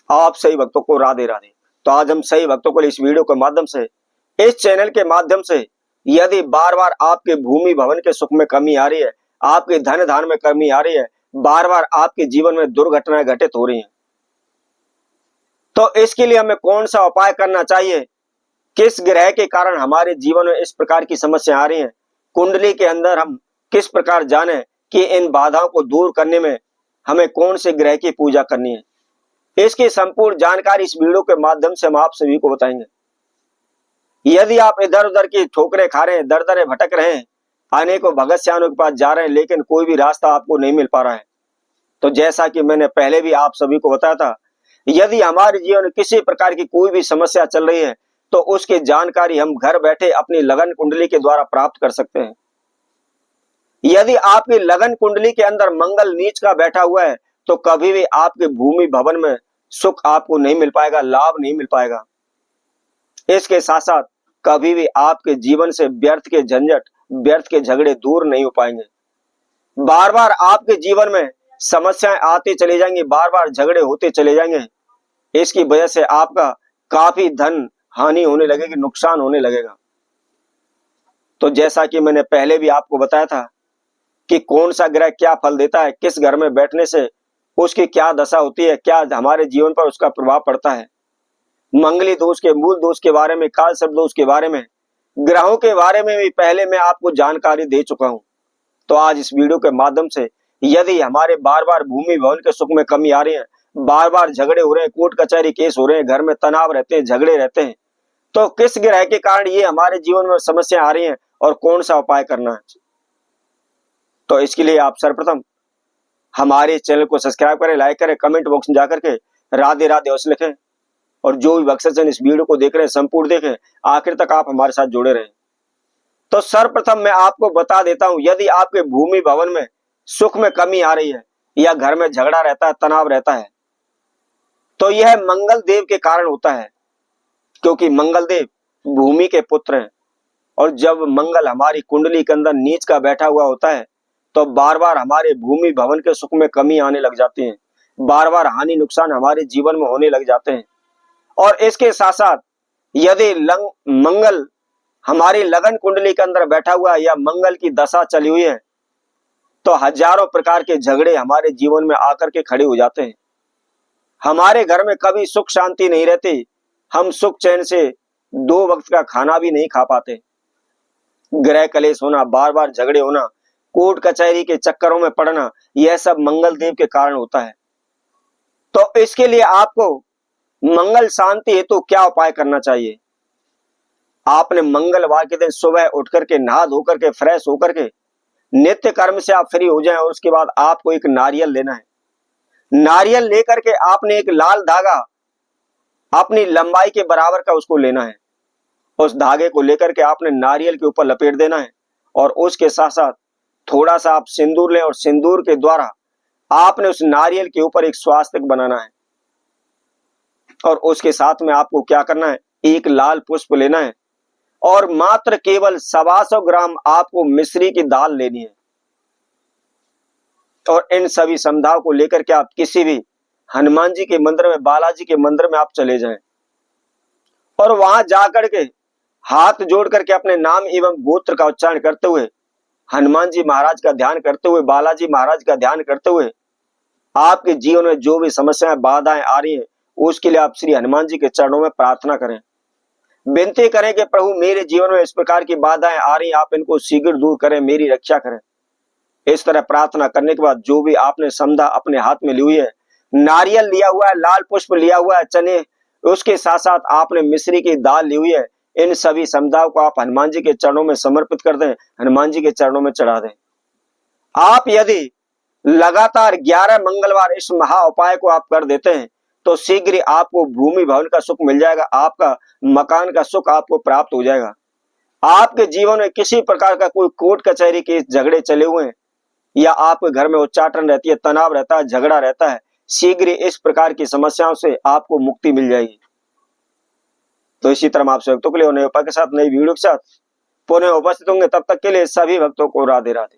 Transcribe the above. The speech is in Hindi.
आप सही भक्तों को राधे राधे। तो आज हम सही भक्तों को इस वीडियो के माध्यम से, इस चैनल के माध्यम से, यदि बार बार आपके भूमि भवन के सुख में कमी आ रही है, आपके धन धान में कमी आ रही है, बार बार आपके जीवन में दुर्घटनाएं घटित हो रही हैं, तो इसके लिए हमें कौन सा उपाय करना चाहिए, किस ग्रह के कारण हमारे जीवन में इस प्रकार की समस्या आ रही है, कुंडली के अंदर हम किस प्रकार जाने कि इन बाधाओं को दूर करने में हमें कौन से ग्रह की पूजा करनी है, इसकी संपूर्ण जानकारी इस वीडियो के माध्यम से हम आप सभी को बताएंगे। यदि आप इधर उधर की ठोकरें खा रहे हैं, दर दरे भटक रहे हैं, अनेकों भगत सियानों के पास जा रहे हैं, लेकिन कोई भी रास्ता आपको नहीं मिल पा रहा है, तो जैसा कि मैंने पहले भी आप सभी को बताया था, यदि हमारे जीवन में किसी प्रकार की कोई भी समस्या चल रही है, तो उसकी जानकारी हम घर बैठे अपनी लगन कुंडली के द्वारा प्राप्त कर सकते हैं। यदि आपकी लगन कुंडली के अंदर मंगल नीच का बैठा हुआ है, तो कभी भी आपके भूमि भवन में सुख आपको नहीं मिल पाएगा, लाभ नहीं मिल पाएगा। इसके साथ साथ कभी भी आपके जीवन से व्यर्थ के झंझट, व्यर्थ के झगड़े दूर नहीं हो पाएंगे। बार बार आपके जीवन में समस्याएं आती चली जाएंगी, बार बार झगड़े होते चले जाएंगे। इसकी वजह से आपका काफी धन हानि होने लगेगी, नुकसान होने लगेगा। तो जैसा कि मैंने पहले भी आपको बताया था कि कौन सा ग्रह क्या फल देता है, किस घर में बैठने से उसकी क्या दशा होती है, क्या हमारे जीवन पर उसका प्रभाव पड़ता है, मंगली दोष के मूल दोष के बारे में, काल सर्प दोष के बारे में, ग्रहों के बारे में भी पहले मैं आपको जानकारी दे चुका हूं। तो आज इस वीडियो के माध्यम से, यदि हमारे बार बार भूमि भवन के सुख में कमी आ रही है, बार बार झगड़े हो रहे हैं, कोर्ट कचहरी केस हो रहे हैं, घर में तनाव रहते हैं, झगड़े रहते हैं, तो किस ग्रह के कारण ये हमारे जीवन में समस्या आ रही है और कौन सा उपाय करना है। तो इसके लिए आप सर्वप्रथम हमारे चैनल को सब्सक्राइब करें, लाइक करें, कमेंट बॉक्स में जाकर के राधे राधे अवश्य लिखें, और जो भी भक्तजन इस वीडियो को देख रहे हैं संपूर्ण देखें, आखिर तक आप हमारे साथ जुड़े रहें। तो सर्वप्रथम मैं आपको बता देता हूं, यदि आपके भूमि भवन में सुख में कमी आ रही है या घर में झगड़ा रहता है, तनाव रहता है, तो यह मंगल देव के कारण होता है, क्योंकि मंगल देव भूमि के पुत्र हैं। और जब मंगल हमारी कुंडली के अंदर नीच का बैठा हुआ होता है, तो बार बार हमारे भूमि भवन के सुख में कमी आने लग जाती है, बार बार हानि नुकसान हमारे जीवन में होने लग जाते हैं। और इसके साथ साथ यदि मंगल हमारी लगन कुंडली के अंदर बैठा हुआ है या मंगल की दशा चली हुई है, तो हजारों प्रकार के झगड़े हमारे जीवन में आकर के खड़े हो जाते हैं। हमारे घर में कभी सुख शांति नहीं रहती, हम सुख चैन से 2 वक्त का खाना भी नहीं खा पाते। ग्रह कलेश होना, बार बार झगड़े होना, कोर्ट कचहरी के चक्करों में पड़ना, यह सब मंगल देव के कारण होता है। तो इसके लिए आपको मंगल शांति हेतु क्या उपाय करना चाहिए। आपने मंगलवार के दिन सुबह उठ करके, नहा धो करके, फ्रेश होकर के, नित्य कर्म से आप फ्री हो जाएं, और उसके बाद आपको एक नारियल लेना है। नारियल लेकर के आपने एक लाल धागा अपनी लंबाई के बराबर का उसको लेना है। उस धागे को लेकर के आपने नारियल के ऊपर लपेट देना है, और उसके साथ साथ थोड़ा सा आप सिंदूर लें, और सिंदूर के द्वारा आपने उस नारियल के ऊपर एक स्वास्तिक बनाना है। और उसके साथ में आपको क्या करना है, एक लाल पुष्प लेना है, और मात्र केवल 125 ग्राम आपको मिश्री की दाल लेनी है। और इन सभी समुदायों को लेकर के आप किसी भी हनुमान जी के मंदिर में, बालाजी के मंदिर में आप चले जाएं, और वहां जाकर के हाथ जोड़ करके अपने नाम एवं गोत्र का उच्चारण करते हुए, हनुमान जी महाराज का ध्यान करते हुए, बालाजी महाराज का ध्यान करते हुए, आपके जीवन में जो भी समस्याएं, बाधाएं आ रही हैं, उसके लिए आप श्री हनुमान जी के चरणों में प्रार्थना करें, विनती करें कि प्रभु मेरे जीवन में इस प्रकार की बाधाएं आ रही, आप इनको शीघ्र दूर करें, मेरी रक्षा करें। इस तरह प्रार्थना करने के बाद जो भी आपने समझा अपने हाथ में ली हुई है, नारियल लिया हुआ है, लाल पुष्प लिया हुआ है, चने, उसके साथ साथ आपने मिश्री की दाल ली हुई है, इन सभी समुदायों को आप हनुमान जी के चरणों में समर्पित कर दें, हनुमान जी के चरणों में चढ़ा दें। आप यदि लगातार 11 मंगलवार इस महा उपाय को आप कर देते हैं, तो शीघ्र ही आपको भूमि भवन का सुख मिल जाएगा, आपका मकान का सुख आपको प्राप्त हो जाएगा। आपके जीवन में किसी प्रकार का कोई कोर्ट कचहरी के झगड़े चले हुए हैं, या आपके घर में उच्चाटन रहती है, तनाव रहता है, झगड़ा रहता है, शीघ्र इस प्रकार की समस्याओं से आपको मुक्ति मिल जाएगी। तो इसी तरह आपसे भक्तों के लिए नए उपाय के साथ, नई वीडियो के साथ पुनः उपस्थित होंगे। तब तक के लिए सभी भक्तों को राधे राधे।